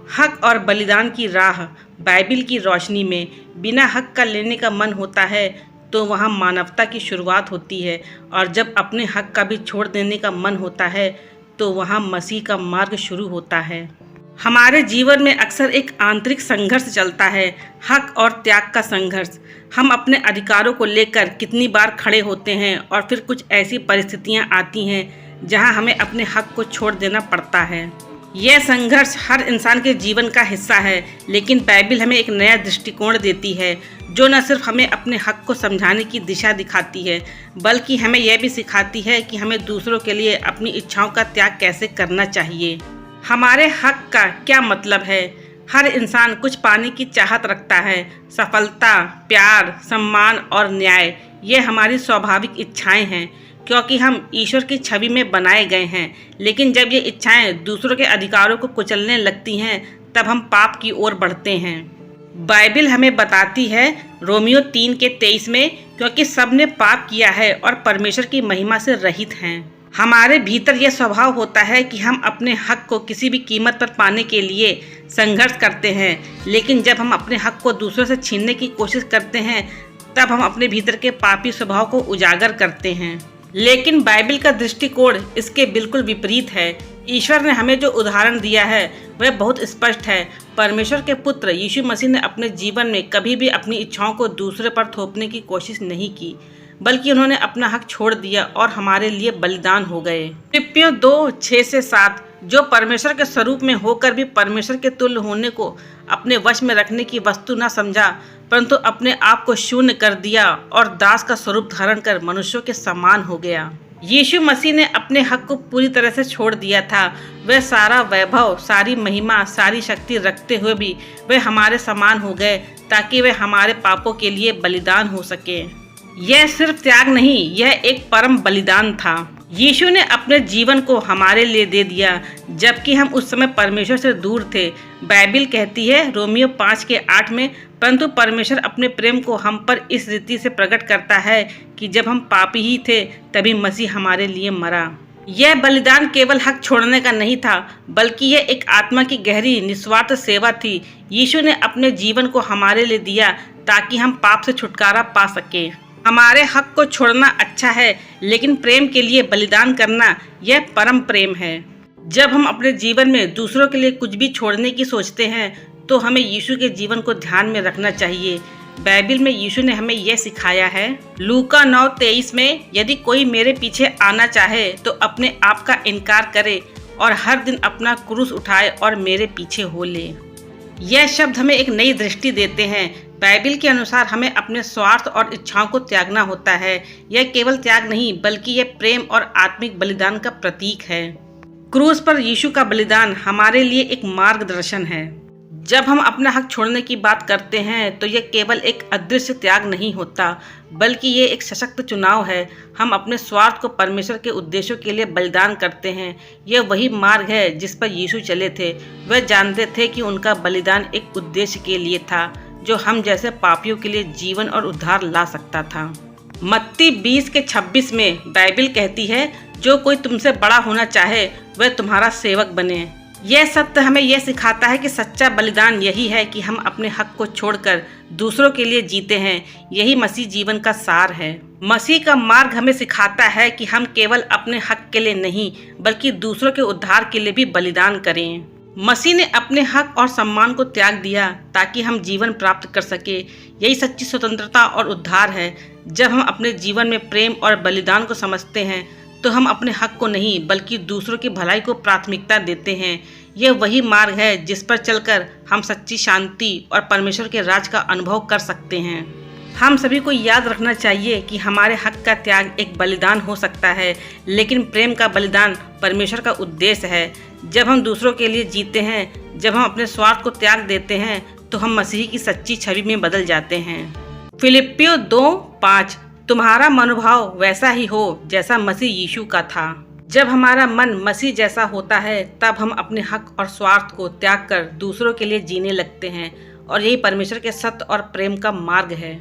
हक और बलिदान की राह बाइबिल की रोशनी में बिना हक का लेने का मन होता है तो वहाँ मानवता की शुरुआत होती है, और जब अपने हक का भी छोड़ देने का मन होता है तो वहाँ मसीह का मार्ग शुरू होता है। हमारे जीवन में अक्सर एक आंतरिक संघर्ष चलता है, हक और त्याग का संघर्ष। हम अपने अधिकारों को लेकर कितनी बार खड़े होते हैं और फिर कुछ ऐसी परिस्थितियाँ आती हैं जहाँ हमें अपने हक को छोड़ देना पड़ता है। यह संघर्ष हर इंसान के जीवन का हिस्सा है, लेकिन बाइबिल हमें एक नया दृष्टिकोण देती है जो न सिर्फ हमें अपने हक को समझाने की दिशा दिखाती है, बल्कि हमें यह भी सिखाती है कि हमें दूसरों के लिए अपनी इच्छाओं का त्याग कैसे करना चाहिए। हमारे हक का क्या मतलब है? हर इंसान कुछ पाने की चाहत रखता है, सफलता, प्यार, सम्मान और न्याय। ये हमारी स्वाभाविक इच्छाएं हैं क्योंकि हम ईश्वर की छवि में बनाए गए हैं। लेकिन जब ये इच्छाएं दूसरों के अधिकारों को कुचलने लगती हैं तब हम पाप की ओर बढ़ते हैं। बाइबिल हमें बताती है रोमियो 3:23 में, क्योंकि सब ने पाप किया है और परमेश्वर की महिमा से रहित हैं। हमारे भीतर यह स्वभाव होता है कि हम अपने हक को किसी भी कीमत पर पाने के लिए संघर्ष करते हैं, लेकिन जब हम अपने हक को दूसरों से छीनने की कोशिश करते हैं तब हम अपने भीतर के पापी स्वभाव को उजागर करते हैं। लेकिन बाइबिल का दृष्टिकोण इसके बिल्कुल विपरीत है। ईश्वर ने हमें जो उदाहरण दिया है वह बहुत स्पष्ट है। परमेश्वर के पुत्र यीशु मसीह ने अपने जीवन में कभी भी अपनी इच्छाओं को दूसरे पर थोपने की कोशिश नहीं की, बल्कि उन्होंने अपना हक छोड़ दिया और हमारे लिए बलिदान हो गए। फिलिप्पियों 2:6-7, जो परमेश्वर के स्वरूप में होकर भी परमेश्वर के तुल्य होने को अपने वश में रखने की वस्तु न समझा, परंतु अपने आप को शून्य कर दिया और दास का स्वरूप धारण कर मनुष्यों के समान हो गया। यीशु मसीह ने अपने हक को पूरी तरह से छोड़ दिया था। वह सारा वैभव, सारी महिमा, सारी शक्ति रखते हुए भी वह हमारे समान हो गए ताकि वह हमारे पापों के लिए बलिदान हो सके। यह सिर्फ त्याग नहीं, यह एक परम बलिदान था। यीशु ने अपने जीवन को हमारे लिए दे दिया जबकि हम उस समय परमेश्वर से दूर थे। बाइबिल कहती है रोमियो 5:8 में, परंतु परमेश्वर अपने प्रेम को हम पर इस रीति से प्रकट करता है कि जब हम पापी ही थे तभी मसीह हमारे लिए मरा। यह बलिदान केवल हक छोड़ने का नहीं था, बल्कि यह एक आत्मा की गहरी निस्वार्थ सेवा थी। यीशु ने अपने जीवन को हमारे लिए दिया ताकि हम पाप से छुटकारा पा सके। हमारे हक को छोड़ना अच्छा है, लेकिन प्रेम के लिए बलिदान करना यह परम प्रेम है। जब हम अपने जीवन में दूसरों के लिए कुछ भी छोड़ने की सोचते हैं तो हमें यीशु के जीवन को ध्यान में रखना चाहिए। बाइबिल में यीशु ने हमें यह सिखाया है लूका 9:23 में, यदि कोई मेरे पीछे आना चाहे तो अपने आप का इनकार करे और हर दिन अपना क्रूस उठाए और मेरे पीछे हो ले। यह शब्द हमें एक नई दृष्टि देते हैं। बाइबिल के अनुसार हमें अपने स्वार्थ और इच्छाओं को त्यागना होता है। यह केवल त्याग नहीं, बल्कि यह प्रेम और आत्मिक बलिदान का प्रतीक है। क्रूस पर यीशु का बलिदान हमारे लिए एक मार्गदर्शन है। जब हम अपना हक छोड़ने की बात करते हैं तो यह केवल एक अदृश्य त्याग नहीं होता, बल्कि ये एक सशक्त चुनाव है। हम अपने स्वार्थ को परमेश्वर के उद्देश्यों के लिए बलिदान करते हैं। यह वही मार्ग है जिस पर यीशु चले थे। वह जानते थे कि उनका बलिदान एक उद्देश्य के लिए था जो हम जैसे पापियों के लिए जीवन और उद्धार ला सकता था। मत्ती 20:26 में बाइबिल कहती है, जो कोई तुमसे बड़ा होना चाहे वह तुम्हारा सेवक बने। यह सत्य हमें यह सिखाता है कि सच्चा बलिदान यही है कि हम अपने हक को छोड़कर दूसरों के लिए जीते हैं। यही मसीह जीवन का सार है। मसीह का मार्ग हमें सिखाता है कि हम केवल अपने हक के लिए नहीं, बल्कि दूसरों के उद्धार के लिए भी बलिदान करें। मसीह ने अपने हक और सम्मान को त्याग दिया ताकि हम जीवन प्राप्त कर सके। यही सच्ची स्वतंत्रता और उद्धार है। जब हम अपने जीवन में प्रेम और बलिदान को समझते हैं तो हम अपने हक को नहीं, बल्कि दूसरों की भलाई को प्राथमिकता देते हैं। यह वही मार्ग है जिस पर चलकर हम सच्ची शांति और परमेश्वर के राज का अनुभव कर सकते हैं। हम सभी को याद रखना चाहिए कि हमारे हक का त्याग एक बलिदान हो सकता है, लेकिन प्रेम का बलिदान परमेश्वर का उद्देश्य है। जब हम दूसरों के लिए जीते हैं, जब हम अपने स्वार्थ को त्याग देते हैं, तो हम मसीह की सच्ची छवि में बदल जाते हैं। फिलिप्पियों 2:5, तुम्हारा मनोभाव वैसा ही हो जैसा मसीह यीशु का था। जब हमारा मन मसीह जैसा होता है तब हम अपने हक और स्वार्थ को त्याग कर दूसरों के लिए जीने लगते हैं, और यही परमेश्वर के सत्य और प्रेम का मार्ग है।